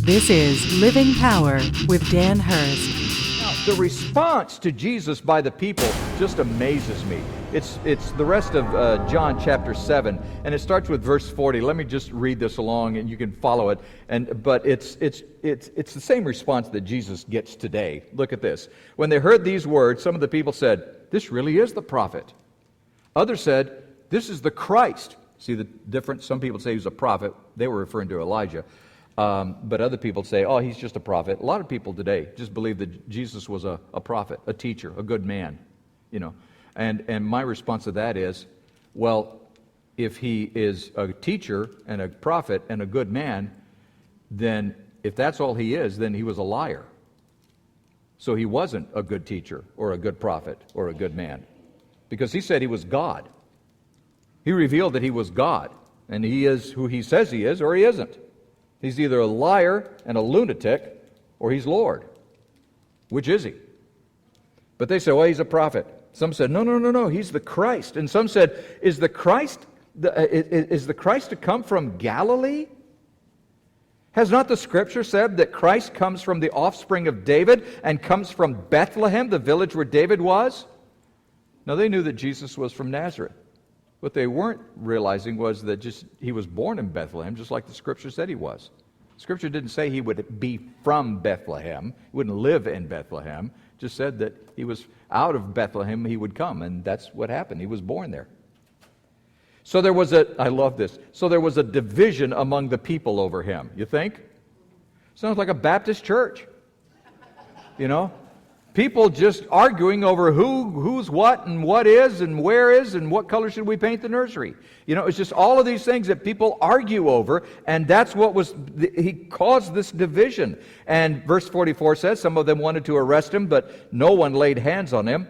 This is Living Power with Dan Hurst. Now, the response to Jesus by the people just amazes me. It's the rest of John chapter 7, and it starts with verse 40. Let me just read this along, and you can follow it. But it's the same response that Jesus gets today. Look at this. When they heard these words, some of the people said, "This really is the prophet." Others said, "This is the Christ." See the difference? Some people say he's a prophet. They were referring to Elijah. But other people say, oh, he's just a prophet. A lot of people today just believe that Jesus was a prophet, a teacher, a good man. You know, and my response to that is, well, if he is a teacher and a prophet and a good man, then if that's all he is, then he was a liar. So he wasn't a good teacher or a good prophet or a good man, because he said he was God. He revealed that he was God, and he is who he says he is, or he isn't. He's either a liar and a lunatic, or he's Lord. Which is he? But they said, well, he's a prophet. Some said, no, he's the Christ. And some said, is the Christ to come from Galilee? Has not the Scripture said that Christ comes from the offspring of David and comes from Bethlehem, the village where David was? Now, they knew that Jesus was from Nazareth. What they weren't realizing was that he was born in Bethlehem, just like the Scripture said he was. Scripture didn't say he would be from Bethlehem. He wouldn't live in Bethlehem. It just said that he was out of Bethlehem, he would come, and that's what happened. He was born there. So there was I love this, so there was a division among the people over him. You think? Sounds like a Baptist church. You know? People just arguing over who's what and what is and where is and what color should we paint the nursery. You know, it's just all of these things that people argue over, and that's what he caused this division. And verse 44 says, some of them wanted to arrest him, but no one laid hands on him.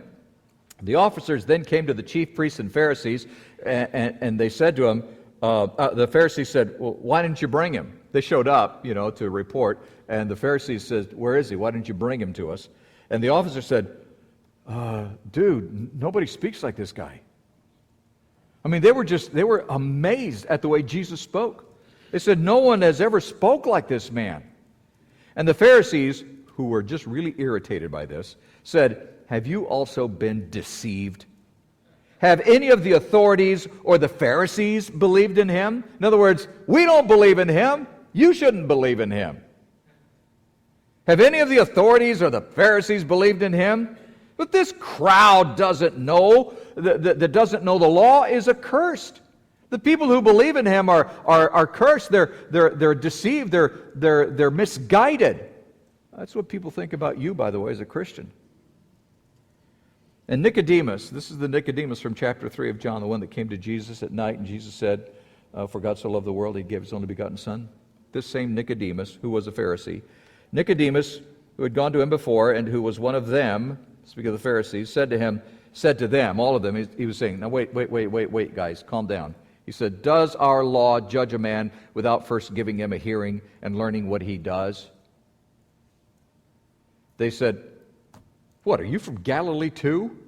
The officers then came to the chief priests and Pharisees, and they said to him, the Pharisees said, well, why didn't you bring him? They showed up, you know, to report, and the Pharisees said, where is he? Why didn't you bring him to us? And the officer said, dude, nobody speaks like this guy. I mean, they were amazed at the way Jesus spoke. They said, no one has ever spoke like this man. And the Pharisees, who were just really irritated by this, said, have you also been deceived? Have any of the authorities or the Pharisees believed in him? In other words, we don't believe in him. You shouldn't believe in him. Have any of the authorities or the Pharisees believed in him? But this crowd doesn't know, that doesn't know the law is accursed. The people who believe in him are cursed. They're deceived. They're misguided. That's what people think about you, by the way, as a Christian. And Nicodemus, this is the Nicodemus from chapter 3 of John, the one that came to Jesus at night, and Jesus said, for God so loved the world, he gave his only begotten Son. This same Nicodemus, who was a Pharisee, Nicodemus, who had gone to him before and who was one of them, speaking of the Pharisees, said to them, all of them, he was saying, now wait, guys, calm down. He said, does our law judge a man without first giving him a hearing and learning what he does? They said, what, are you from Galilee too?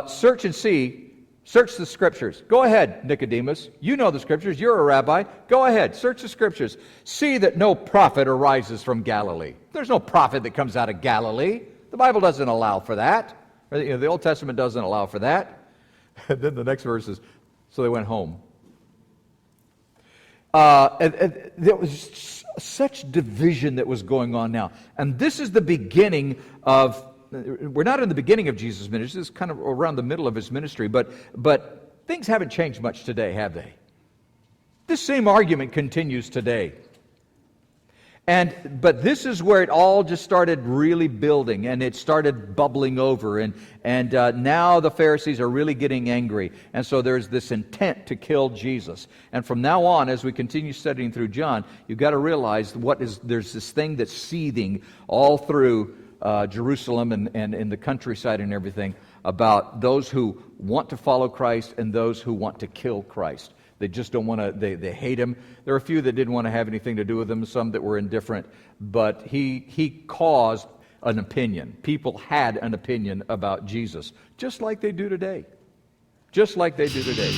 Search and see. Search the Scriptures. Go ahead, Nicodemus. You know the Scriptures. You're a rabbi. Go ahead. Search the Scriptures. See that no prophet arises from Galilee. There's no prophet that comes out of Galilee. The Bible doesn't allow for that. The Old Testament doesn't allow for that. And then the next verse is, so they went home. And there was such division that was going on now. And this is the beginning of... We're not in the beginning of Jesus' ministry. This is kind of around the middle of his ministry, but things haven't changed much today, have they? This same argument continues today. But this is where it all just started really building, and it started bubbling over, and now the Pharisees are really getting angry, and so there's this intent to kill Jesus. And from now on, as we continue studying through John, you've got to realize there's this thing that's seething all through Jerusalem and in the countryside and everything about those who want to follow Christ and those who want to kill Christ. They just don't want to, they hate him. There are a few that didn't want to have anything to do with him, some that were indifferent, but he caused an opinion. People had an opinion about Jesus, just like they do today. Just like they do today.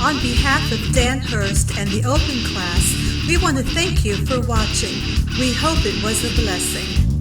On behalf of Dan Hurst and the Open Class, we want to thank you for watching. We hope it was a blessing.